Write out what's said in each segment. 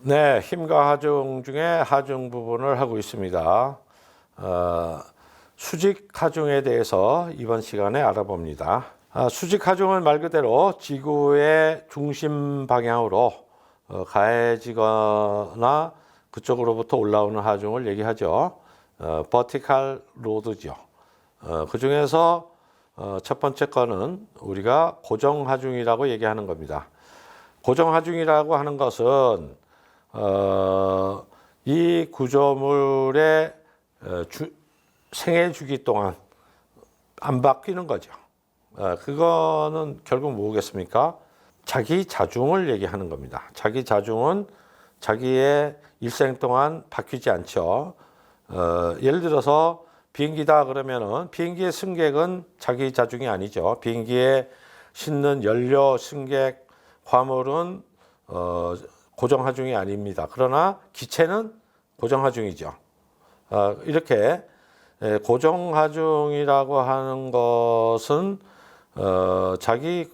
네, 힘과 하중 중에 하중 부분을 하고 있습니다. 수직 하중에 대해서 이번 시간에 알아봅니다. 수직 하중은 말 그대로 지구의 중심 방향으로 가해지거나 그쪽으로부터 올라오는 하중을 얘기하죠. 버티칼 로드죠. 그 중에서 첫 번째 거는 우리가 고정 하중이라고 얘기하는 겁니다. 고정 하중이라고 하는 것은 이 구조물의 생애 주기 동안 안 바뀌는 거죠. 그거는 결국 뭐겠습니까? 자기 자중을 얘기하는 겁니다. 자기 자중은 자기의 일생 동안 바뀌지 않죠. 예를 들어서 비행기다 그러면은 비행기의 승객은 자기 자중이 아니죠. 비행기에 싣는 연료, 승객, 화물은 고정 하중이 아닙니다. 그러나 기체는 고정 하중이죠. 이렇게 고정 하중이라고 하는 것은 자기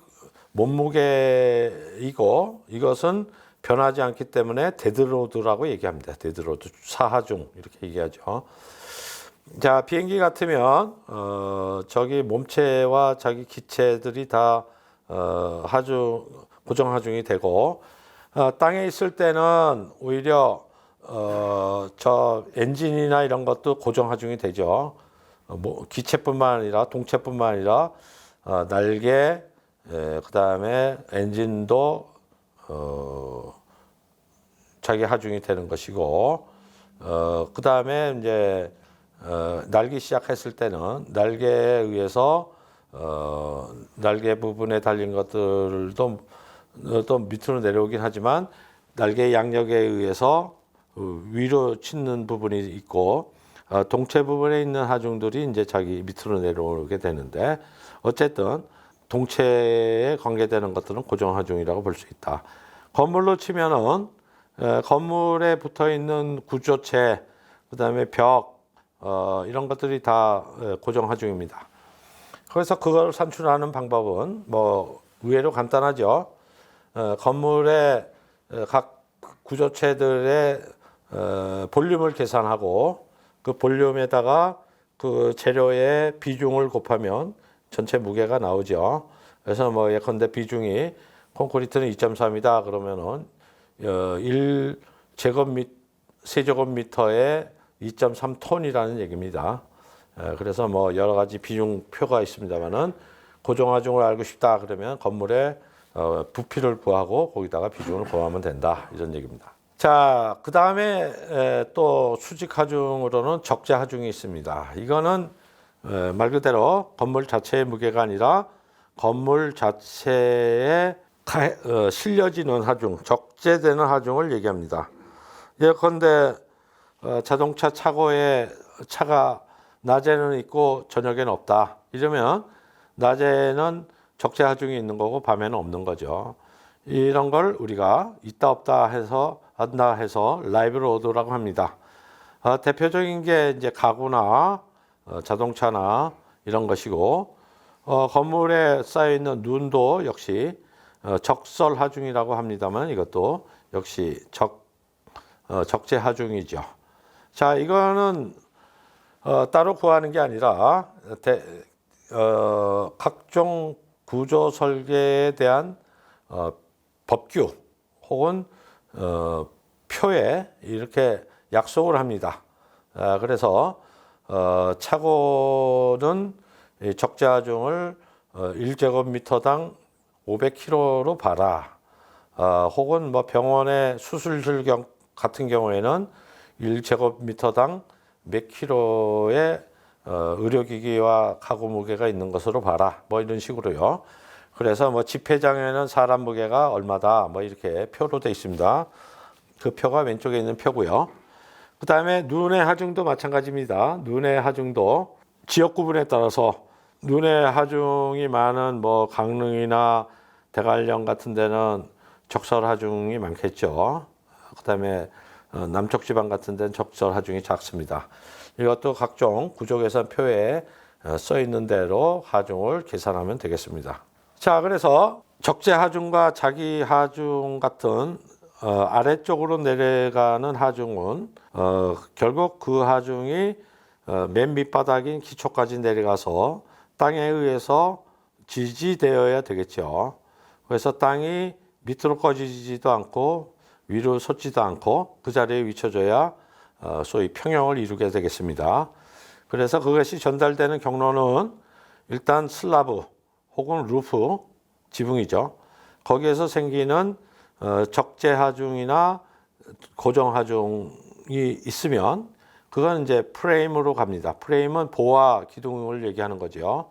몸무게이고 이것은 변하지 않기 때문에 데드로드라고 얘기합니다. 데드로드, 사하중 이렇게 얘기하죠. 자, 비행기 같으면 저기 몸체와 자기 기체들이 다 하중, 고정 하중이 되고 땅에 있을 때는 오히려 저 엔진이나 이런 것도 고정 하중이 되죠. 뭐 기체뿐만 아니라 동체뿐만 아니라 날개, 그다음에 엔진도 자기 하중이 되는 것이고, 그다음에 이제 날기 시작했을 때는 날개에 의해서 날개 부분에 달린 것들도 또 밑으로 내려오긴 하지만 날개 양력에 의해서 위로 치는 부분이 있고 동체 부분에 있는 하중들이 이제 자기 밑으로 내려오게 되는데 어쨌든 동체에 관계되는 것들은 고정 하중이라고 볼 수 있다. 건물로 치면은 건물에 붙어 있는 구조체, 그다음에 벽 이런 것들이 다 고정 하중입니다. 그래서 그걸 산출하는 방법은 뭐 의외로 간단하죠. 건물의 각 구조체들의 볼륨을 계산하고 그 볼륨에다가 그 재료의 비중을 곱하면 전체 무게가 나오죠. 그래서 뭐 예컨대 비중이 콘크리트는 2.3이다 그러면은 1세제곱미터에 2.3톤이라는 얘기입니다. 그래서 뭐 여러 가지 비중표가 있습니다만은 고정 하중을 알고 싶다 그러면 건물의 부피를 구하고 거기다가 비중을 구하면 된다 이런 얘기입니다. 자, 그 다음에 또 수직 하중으로는 적재 하중이 있습니다. 이거는 말 그대로 건물 자체의 무게가 아니라 건물 자체에 실려지는 하중, 적재되는 하중을 얘기합니다. 예컨대 자동차 차고에 차가 낮에는 있고 저녁에는 없다. 이러면 낮에는 적재 하중이 있는 거고 밤에는 없는 거죠. 이런 걸 우리가 있다 없다 해서 한다 해서 라이브 로드라고 합니다. 대표적인 게 이제 가구나 자동차나 이런 것이고 건물에 쌓여 있는 눈도 역시 적설 하중이라고 합니다만 이것도 역시 적재 하중이죠. 자, 이거는 따로 구하는 게 아니라 각종 구조 설계에 대한 법규 혹은 표에 이렇게 약속을 합니다. 그래서 차고는 적재 하중을 1제곱미터당 500kg로 봐라. 혹은 뭐 병원의 수술실 같은 경우에는 1제곱미터당 몇 킬로의 의료기기와 가구 무게가 있는 것으로 봐라. 뭐 이런 식으로요. 그래서 뭐 집회장에는 사람 무게가 얼마다 뭐 이렇게 표로 되어 있습니다. 그 표가 왼쪽에 있는 표고요. 그 다음에 눈의 하중도 마찬가지입니다. 눈의 하중도 지역 구분에 따라서 눈의 하중이 많은 뭐 강릉이나 대관령 같은 데는 적설 하중이 많겠죠. 그 다음에 남쪽 지방 같은 데는 적설 하중이 작습니다. 이것도 각종 구조계산표에 써 있는 대로 하중을 계산하면 되겠습니다. 자, 그래서 적재 하중과 자기 하중 같은 아래쪽으로 내려가는 하중은 결국 그 하중이 맨 밑바닥인 기초까지 내려가서 땅에 의해서 지지되어야 되겠죠. 그래서 땅이 밑으로 꺼지지도 않고 위로 솟지도 않고 그 자리에 위쳐져야 소위 평형을 이루게 되겠습니다. 그래서 그것이 전달되는 경로는 일단 슬라브 혹은 루프, 지붕이죠. 거기에서 생기는 적재하중이나 고정하중이 있으면 그건 이제 프레임으로 갑니다. 프레임은 보와 기둥을 얘기하는 거죠.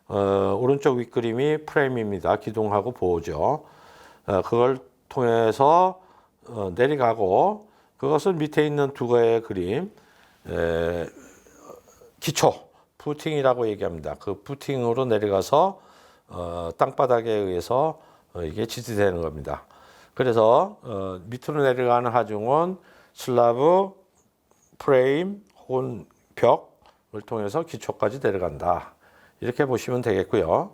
오른쪽 윗그림이 프레임입니다. 기둥하고 보호죠. 그걸 통해서 내려가고 그것은 밑에 있는 두 개의 그림, 기초, 부팅이라고 얘기합니다. 그 부팅으로 내려가서 땅바닥에 의해서 이게 지지되는 겁니다. 그래서 밑으로 내려가는 하중은 슬라브, 프레임 혹은 벽을 통해서 기초까지 내려간다. 이렇게 보시면 되겠고요.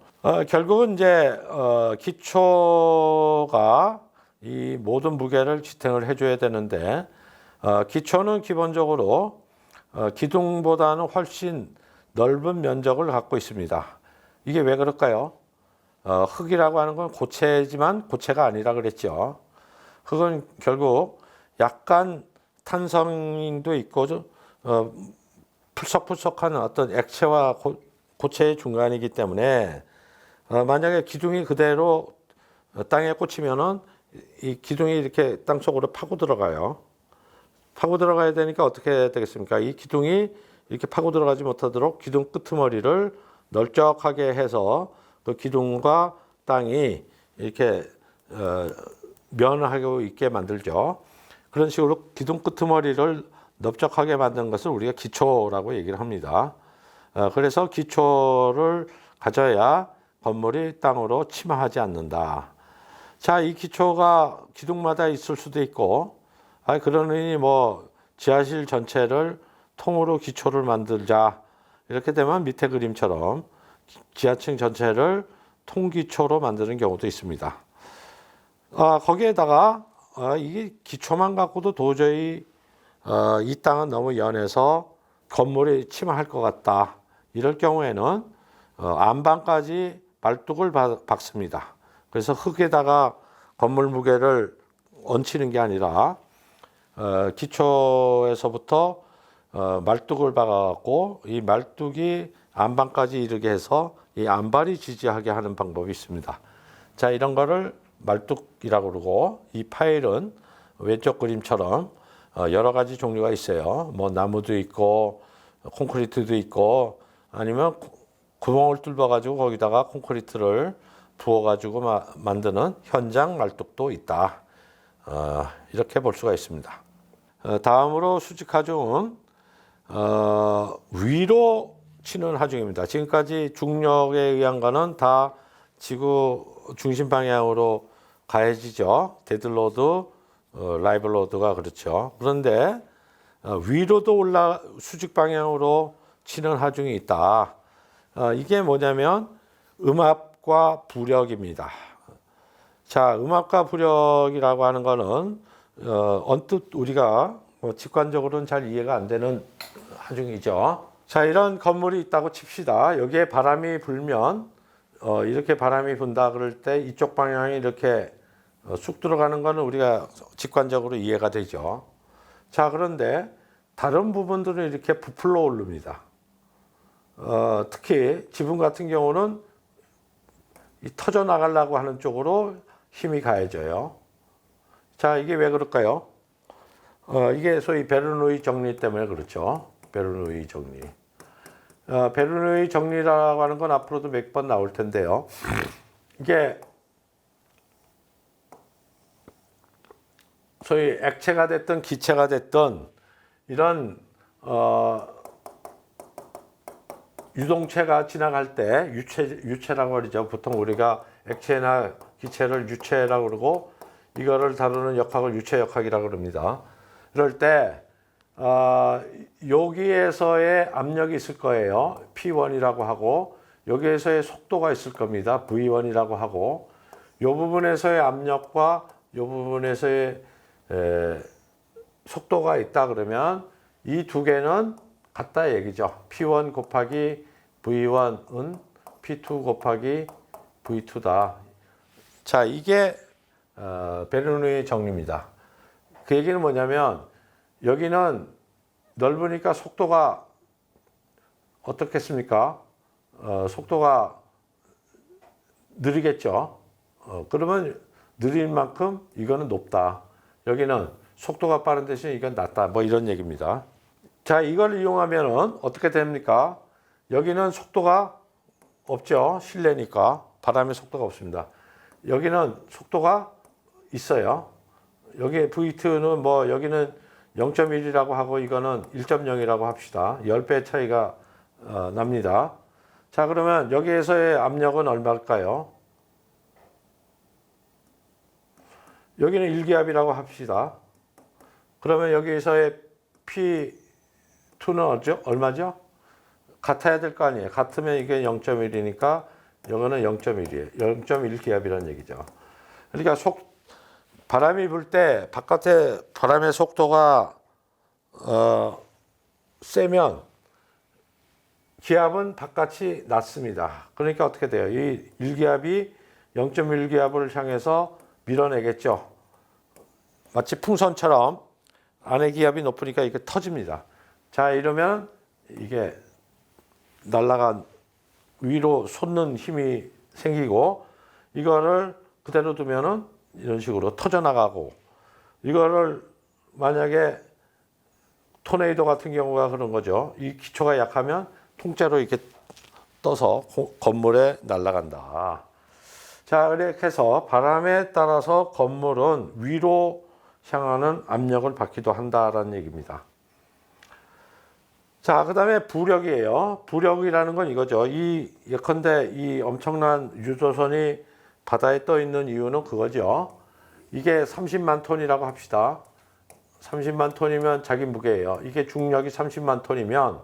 결국은 이제 기초가 이 모든 무게를 지탱을 해줘야 되는데 기초는 기본적으로 기둥보다는 훨씬 넓은 면적을 갖고 있습니다. 이게 왜 그럴까요? 흙이라고 하는 건 고체지만 고체가 아니라 그랬죠. 흙은 결국 약간 탄성도 있고 풀썩풀썩한 어떤 액체와 고체의 중간이기 때문에 만약에 기둥이 그대로 땅에 꽂히면은 이 기둥이 이렇게 땅 속으로 파고 들어가요. 파고 들어가야 되니까 어떻게 되겠습니까? 이 기둥이 이렇게 파고 들어가지 못하도록 기둥 끄트머리를 널쩍하게 해서 그 기둥과 땅이 이렇게 면하고 있게 만들죠. 그런 식으로 기둥 끄트머리를 넓적하게 만드는 것을 우리가 기초라고 얘기를 합니다. 그래서 기초를 가져야 건물이 땅으로 침하하지 않는다. 자, 이 기초가 기둥마다 있을 수도 있고, 그러니 뭐 지하실 전체를 통으로 기초를 만들자. 이렇게 되면 밑에 그림처럼 지하층 전체를 통기초로 만드는 경우도 있습니다. 거기에다가 이게 기초만 갖고도 도저히 이 땅은 너무 연해서 건물이 침하할 것 같다. 이럴 경우에는 안방까지 말뚝을 박습니다. 그래서 흙에다가 건물 무게를 얹히는 게 아니라 기초에서부터 말뚝을 박아갖고 이 말뚝이 안방까지 이르게 해서 이 안발이 지지하게 하는 방법이 있습니다. 자, 이런 거를 말뚝이라고 그러고 이 파일은 왼쪽 그림처럼 여러 가지 종류가 있어요. 뭐 나무도 있고 콘크리트도 있고 아니면 구멍을 뚫어 가지고 거기다가 콘크리트를 부어 가지고 만드는 현장 말뚝도 있다. 이렇게 볼 수가 있습니다. 다음으로 수직 하중은 위로 치는 하중입니다. 지금까지 중력에 의한 거는 다 지구 중심 방향으로 가해지죠. 데드로드, 라이벌로드가 그렇죠. 그런데 위로도 수직 방향으로 치는 하중이 있다. 이게 뭐냐면 음압과 부력입니다. 자, 음압과 부력이라고 하는 거는 언뜻 우리가 직관적으로는 잘 이해가 안 되는 하중이죠. 자, 이런 건물이 있다고 칩시다. 여기에 바람이 불면 이렇게 바람이 분다 그럴 때 이쪽 방향이 이렇게 쑥 들어가는 거는 우리가 직관적으로 이해가 되죠. 자, 그런데 다른 부분들은 이렇게 부풀러 오릅니다. 특히 지붕 같은 경우는 터져 나가려고 하는 쪽으로 힘이 가해져요. 자, 이게 왜 그럴까요? 이게 소위 베르누이 정리 때문에 그렇죠. 베르누이 정리. 베르누이 정리라고 하는 건 앞으로도 몇 번 나올 텐데요. 이게 소위 액체가 됐든 기체가 됐든 이런 유동체가 지나갈 때 유체라고 그러죠. 보통 우리가 액체나 기체를 유체라고 그러고 이거를 다루는 역학을 유체 역학이라고 그럽니다. 그럴 때 여기에서의 압력이 있을 거예요. P1이라고 하고 여기에서의 속도가 있을 겁니다. V1이라고 하고 이 부분에서의 압력과 이 부분에서의 속도가 있다 그러면 이 두 개는 같다 얘기죠. P1 곱하기 V1은 P2 곱하기 V2다. 자, 이게 베르누이 정리입니다. 그 얘기는 뭐냐면 여기는 넓으니까 속도가 어떻겠습니까? 속도가 느리겠죠. 그러면 느린 만큼 이거는 높다. 여기는 속도가 빠른 대신 이건 낮다. 뭐 이런 얘기입니다. 자, 이걸 이용하면은 어떻게 됩니까? 여기는 속도가 없죠. 실내니까 바람의 속도가 없습니다. 여기는 속도가 있어요. 여기 V2는 뭐 여기는 0.1이라고 하고 이거는 1.0이라고 합시다. 10배 차이가 납니다. 자, 그러면 여기에서의 압력은 얼마일까요? 여기는 1기압이라고 합시다. 그러면 여기에서의 P2는 얼마죠? 같아야 될 거 아니에요. 같으면 이게 0.1이니까 이거는 0.1이에요. 0.1기압이라는 얘기죠. 그러니까 바람이 불 때 바깥에 바람의 속도가 세면 기압은 바깥이 낮습니다. 그러니까 어떻게 돼요? 이 1기압이 0.1기압을 향해서 밀어내겠죠. 마치 풍선처럼 안에 기압이 높으니까 이게 터집니다. 자, 이러면 이게 날아간 위로 솟는 힘이 생기고 이거를 그대로 두면은 이런 식으로 터져나가고 이거를 만약에 토네이도 같은 경우가 그런 거죠. 이 기초가 약하면 통째로 이렇게 떠서 건물에 날아간다. 자, 이렇게 해서 바람에 따라서 건물은 위로 향하는 압력을 받기도 한다라는 얘기입니다. 자, 그 다음에 부력이에요. 부력이라는 건 이거죠. 예컨대 이 엄청난 유조선이 바다에 떠 있는 이유는 그거죠. 이게 30만 톤이라고 합시다. 30만 톤이면 자기 무게예요. 이게 중력이 30만 톤이면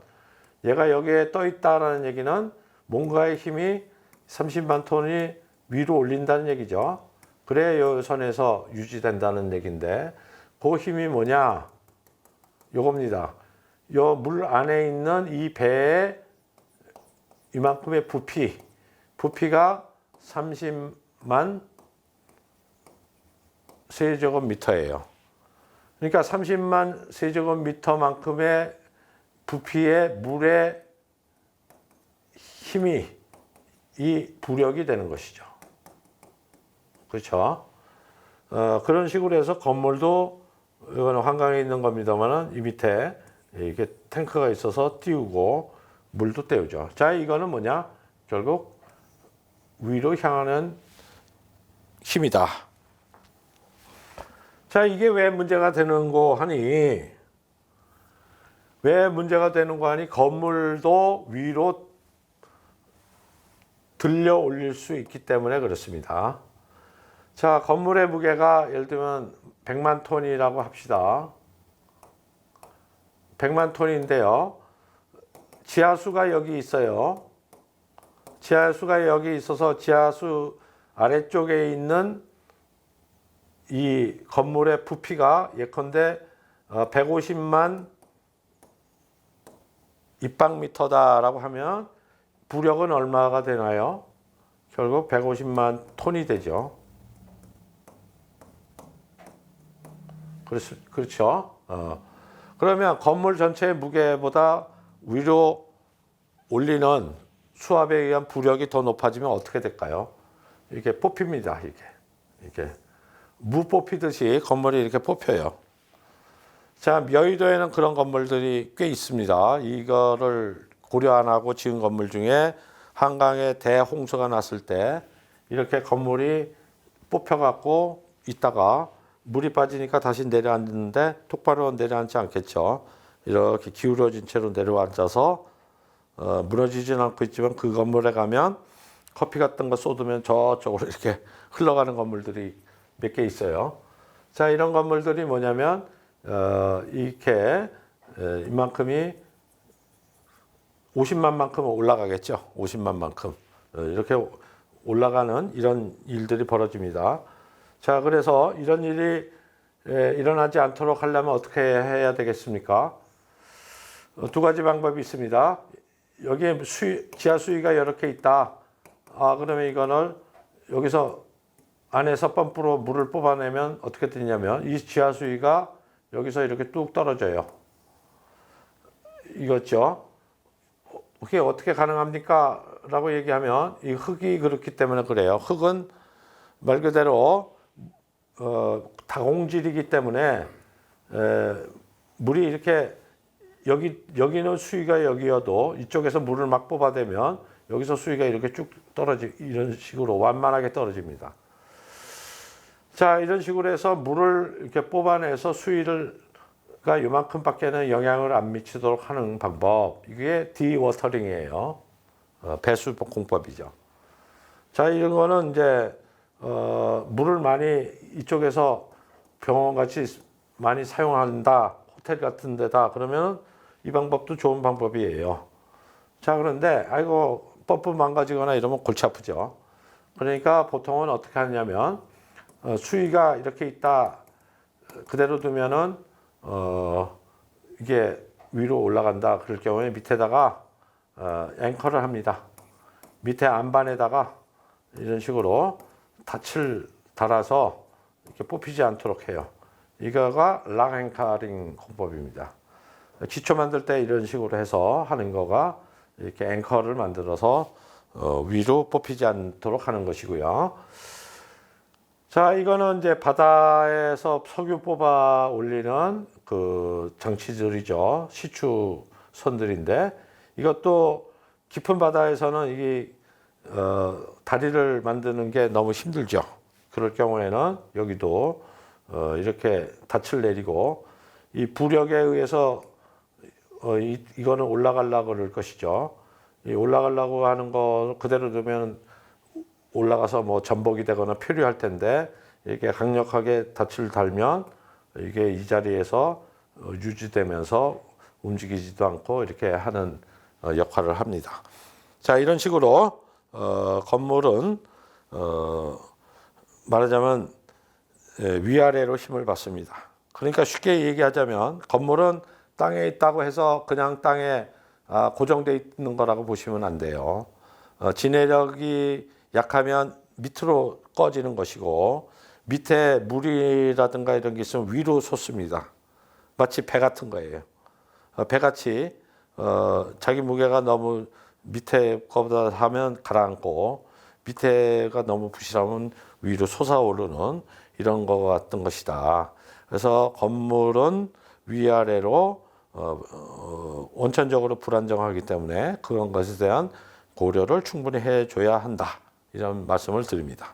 얘가 여기에 떠 있다라는 얘기는 뭔가의 힘이 30만 톤이 위로 올린다는 얘기죠. 그래야 이 선에서 유지된다는 얘기인데 그 힘이 뭐냐? 요겁니다. 요 물 안에 있는 이 배에 이만큼의 부피가 30만 세제곱미터예요. 그러니까 30만 세제곱미터만큼의 부피의 물의 힘이 이 부력이 되는 것이죠. 그렇죠? 그런 식으로 해서 건물도 이거는 한강에 있는 겁니다만은 이 밑에 이게 탱크가 있어서 띄우고 물도 떼우죠. 자, 이거는 뭐냐? 결국 위로 향하는 힘이다. 자, 이게 왜 문제가 되는고 하니? 왜 문제가 되는고 하니? 건물도 위로 들려 올릴 수 있기 때문에 그렇습니다. 자, 건물의 무게가 예를 들면 100만 톤이라고 합시다. 100만 톤인데요. 지하수가 여기 있어요. 지하수가 여기 있어서 지하수 아래쪽에 있는 이 건물의 부피가 예컨대 150만 입방미터다라고 하면 부력은 얼마가 되나요? 결국 150만 톤이 되죠. 그렇죠? 그러면 건물 전체의 무게보다 위로 올리는 수압에 의한 부력이 더 높아지면 어떻게 될까요? 이게 뽑힙니다. 이게 무 뽑히듯이 건물이 이렇게 뽑혀요. 자, 여의도에는 그런 건물들이 꽤 있습니다. 이거를 고려 안 하고 지은 건물 중에 한강에 대홍수가 났을 때 이렇게 건물이 뽑혀갖고 있다가 물이 빠지니까 다시 내려앉는데 똑바로 내려앉지 않겠죠. 이렇게 기울어진 채로 내려앉아서 무너지진 않고 있지만 그 건물에 가면 커피 같은 거 쏟으면 저쪽으로 이렇게 흘러가는 건물들이 몇 개 있어요. 자, 이런 건물들이 뭐냐면 이렇게 이만큼이 50만만큼 올라가겠죠. 50만만큼 이렇게 올라가는 이런 일들이 벌어집니다. 자, 그래서 이런 일이 일어나지 않도록 하려면 어떻게 해야 되겠습니까? 두 가지 방법이 있습니다. 여기에 지하 수위가 이렇게 있다. 그러면 이거를 여기서 안에서 펌프로 물을 뽑아내면 어떻게 되냐면 이 지하 수위가 여기서 이렇게 뚝 떨어져요. 이거죠. 그게 어떻게 가능합니까? 라고 얘기하면 이 흙이 그렇기 때문에 그래요. 흙은 말 그대로 다공질이기 때문에 물이 이렇게 여기는 수위가 여기여도 이쪽에서 물을 막 뽑아대면 여기서 수위가 이렇게 쭉 이런 식으로 완만하게 떨어집니다. 자, 이런 식으로 해서 물을 이렇게 뽑아내서 수위가 요만큼밖에는 영향을 안 미치도록 하는 방법. 이게 디워터링이에요. 배수 공법이죠. 자, 이런 거는 이제 물을 많이 이쪽에서 병원 같이 많이 사용한다. 호텔 같은 데다 그러면 이 방법도 좋은 방법이에요. 자, 그런데 아이고 펌프 망가지거나 이러면 골치 아프죠. 그러니까 보통은 어떻게 하냐면 수위가 이렇게 있다 그대로 두면은 이게 위로 올라간다. 그럴 경우에 밑에다가 앵커를 합니다. 밑에 안반에다가 이런 식으로 닻을 달아서 이렇게 뽑히지 않도록 해요. 이거가 락 앵커링 공법입니다. 기초 만들 때 이런 식으로 해서 하는 거가 이렇게 앵커를 만들어서 위로 뽑히지 않도록 하는 것이고요. 자, 이거는 이제 바다에서 석유 뽑아 올리는 그 장치들이죠. 시추선들인데 이것도 깊은 바다에서는 이게 다리를 만드는 게 너무 힘들죠. 그럴 경우에는 여기도 이렇게 닻을 내리고 이 부력에 의해서 이거는 올라가려고 그럴 것이죠. 이 올라가려고 하는 거 그대로 두면 올라가서 뭐 전복이 되거나 표류할 텐데 이렇게 강력하게 닻을 달면 이게 이 자리에서 유지되면서 움직이지도 않고 이렇게 하는 역할을 합니다. 자, 이런 식으로 건물은 말하자면 위아래로 힘을 받습니다. 그러니까 쉽게 얘기하자면 건물은 땅에 있다고 해서 그냥 땅에 고정되어 있는 거라고 보시면 안 돼요. 지내력이 약하면 밑으로 꺼지는 것이고 밑에 물이라든가 이런 게 있으면 위로 솟습니다. 마치 배 같은 거예요. 배같이 자기 무게가 너무 밑에 거보다 하면 가라앉고 밑에가 너무 부실하면 위로 솟아오르는 이런 거 같은 것이다. 그래서 건물은 위아래로 원천적으로 불안정하기 때문에 그런 것에 대한 고려를 충분히 해줘야 한다. 이런 말씀을 드립니다.